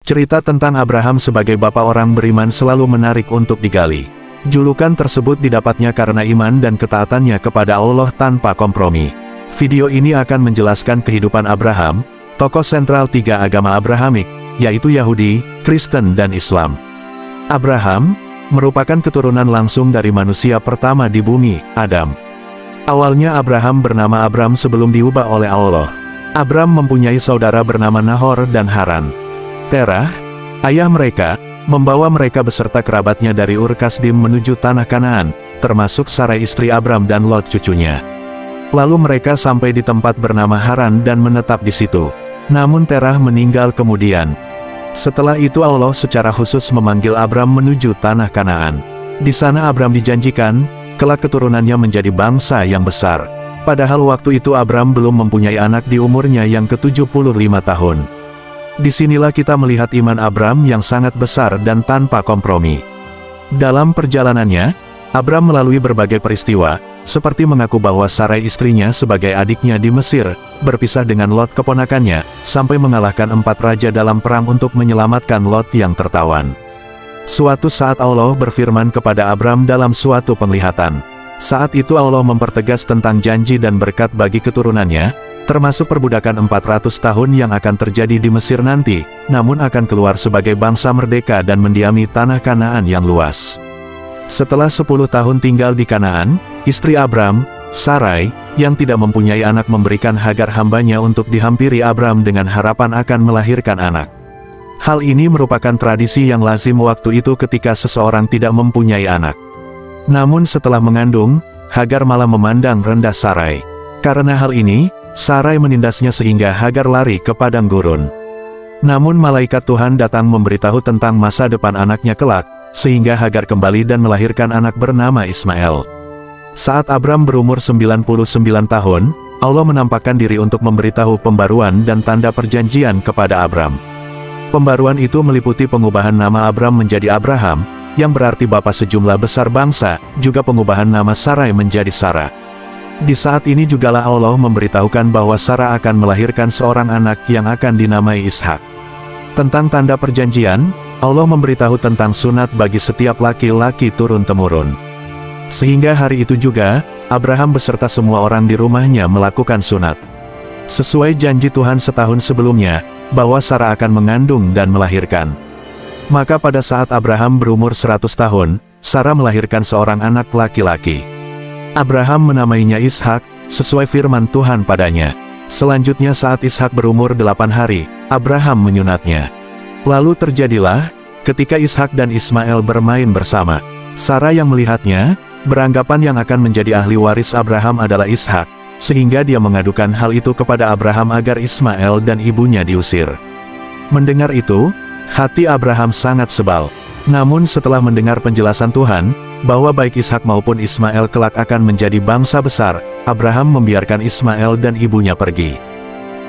Cerita tentang Abraham sebagai bapak orang beriman selalu menarik untuk digali. Julukan tersebut didapatnya karena iman dan ketaatannya kepada Allah tanpa kompromi. Video ini akan menjelaskan kehidupan Abraham, tokoh sentral tiga agama Abrahamik, yaitu Yahudi, Kristen dan Islam. Abraham merupakan keturunan langsung dari manusia pertama di bumi, Adam. Awalnya Abraham bernama Abram sebelum diubah oleh Allah. Abram mempunyai saudara bernama Nahor dan Haran. Terah, ayah mereka, membawa mereka beserta kerabatnya dari Ur Kasdim menuju tanah Kanaan, termasuk Sarai istri Abram dan Lot cucunya. Lalu mereka sampai di tempat bernama Haran dan menetap di situ. Namun Terah meninggal kemudian. Setelah itu Allah secara khusus memanggil Abram menuju tanah Kanaan. Di sana Abram dijanjikan, kelak keturunannya menjadi bangsa yang besar. Padahal waktu itu Abram belum mempunyai anak di umurnya yang ke-75 tahun. Disinilah kita melihat iman Abram yang sangat besar dan tanpa kompromi. Dalam perjalanannya, Abram melalui berbagai peristiwa, seperti mengaku bahwa Sarai istrinya sebagai adiknya di Mesir, berpisah dengan Lot keponakannya, sampai mengalahkan 4 raja dalam perang untuk menyelamatkan Lot yang tertawan. Suatu saat Allah berfirman kepada Abram dalam suatu penglihatan. Saat itu Allah mempertegas tentang janji dan berkat bagi keturunannya, termasuk perbudakan 400 tahun yang akan terjadi di Mesir nanti, namun akan keluar sebagai bangsa merdeka dan mendiami tanah Kanaan yang luas. Setelah 10 tahun tinggal di Kanaan, istri Abram, Sarai, yang tidak mempunyai anak memberikan Hagar hambanya untuk dihampiri Abram dengan harapan akan melahirkan anak. Hal ini merupakan tradisi yang lazim waktu itu ketika seseorang tidak mempunyai anak. Namun setelah mengandung, Hagar malah memandang rendah Sarai. Karena hal ini, Sarai menindasnya sehingga Hagar lari ke padang gurun. Namun malaikat Tuhan datang memberitahu tentang masa depan anaknya kelak, sehingga Hagar kembali dan melahirkan anak bernama Ismail. Saat Abram berumur 99 tahun, Allah menampakkan diri untuk memberitahu pembaruan dan tanda perjanjian kepada Abram. Pembaruan itu meliputi pengubahan nama Abram menjadi Abraham, yang berarti bapa sejumlah besar bangsa, juga pengubahan nama Sarai menjadi Sarah. Di saat ini jugalah Allah memberitahukan bahwa Sarah akan melahirkan seorang anak yang akan dinamai Ishak. Tentang tanda perjanjian, Allah memberitahu tentang sunat bagi setiap laki-laki turun-temurun. Sehingga hari itu juga, Abraham beserta semua orang di rumahnya melakukan sunat. Sesuai janji Tuhan setahun sebelumnya, bahwa Sarah akan mengandung dan melahirkan. Maka pada saat Abraham berumur 100 tahun, Sarah melahirkan seorang anak laki-laki. Abraham menamainya Ishak, sesuai firman Tuhan padanya. Selanjutnya saat Ishak berumur 8 hari, Abraham menyunatnya. Lalu terjadilah, ketika Ishak dan Ismail bermain bersama. Sarah yang melihatnya, beranggapan yang akan menjadi ahli waris Abraham adalah Ishak, sehingga dia mengadukan hal itu kepada Abraham agar Ismail dan ibunya diusir. Mendengar itu, hati Abraham sangat sebal. Namun setelah mendengar penjelasan Tuhan, bahwa baik Ishak maupun Ismail kelak akan menjadi bangsa besar, Abraham membiarkan Ismail dan ibunya pergi.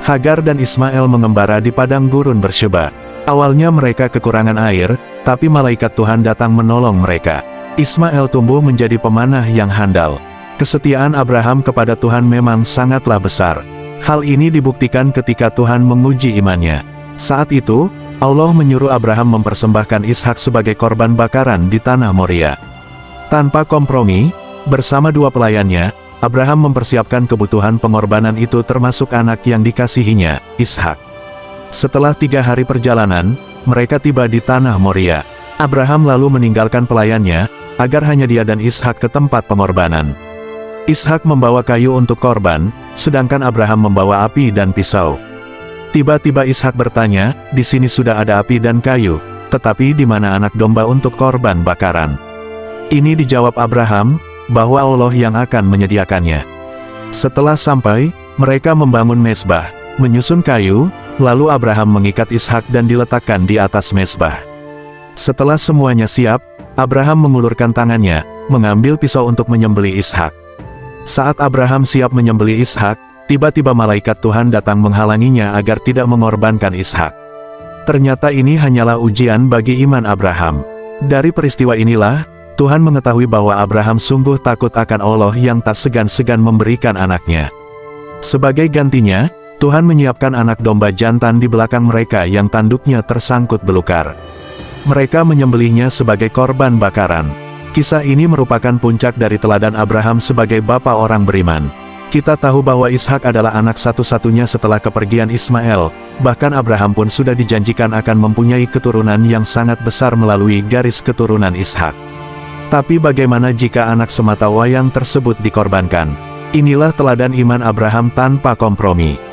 Hagar dan Ismail mengembara di padang gurun Bersyeba. Awalnya mereka kekurangan air, tapi malaikat Tuhan datang menolong mereka. Ismail tumbuh menjadi pemanah yang handal. Kesetiaan Abraham kepada Tuhan memang sangatlah besar. Hal ini dibuktikan ketika Tuhan menguji imannya. Saat itu, Allah menyuruh Abraham mempersembahkan Ishak sebagai korban bakaran di tanah Moria. Tanpa kompromi, bersama 2 pelayannya, Abraham mempersiapkan kebutuhan pengorbanan itu termasuk anak yang dikasihinya, Ishak. Setelah 3 hari perjalanan, mereka tiba di tanah Moria. Abraham lalu meninggalkan pelayannya, agar hanya dia dan Ishak ke tempat pengorbanan. Ishak membawa kayu untuk korban, sedangkan Abraham membawa api dan pisau. Tiba-tiba Ishak bertanya, "Di sini sudah ada api dan kayu, tetapi di mana anak domba untuk korban bakaran?" Ini dijawab Abraham, bahwa Allah yang akan menyediakannya. Setelah sampai, mereka membangun mezbah, menyusun kayu, lalu Abraham mengikat Ishak dan diletakkan di atas mezbah. Setelah semuanya siap, Abraham mengulurkan tangannya, mengambil pisau untuk menyembelih Ishak. Saat Abraham siap menyembelih Ishak, tiba-tiba malaikat Tuhan datang menghalanginya agar tidak mengorbankan Ishak. Ternyata ini hanyalah ujian bagi iman Abraham. Dari peristiwa inilah, Tuhan mengetahui bahwa Abraham sungguh takut akan Allah yang tak segan-segan memberikan anaknya. Sebagai gantinya, Tuhan menyiapkan anak domba jantan di belakang mereka yang tanduknya tersangkut belukar. Mereka menyembelihnya sebagai korban bakaran. Kisah ini merupakan puncak dari teladan Abraham sebagai bapa orang beriman. Kita tahu bahwa Ishak adalah anak satu-satunya setelah kepergian Ismail, bahkan Abraham pun sudah dijanjikan akan mempunyai keturunan yang sangat besar melalui garis keturunan Ishak. Tapi bagaimana jika anak sematawayang tersebut dikorbankan? Inilah teladan iman Abraham tanpa kompromi.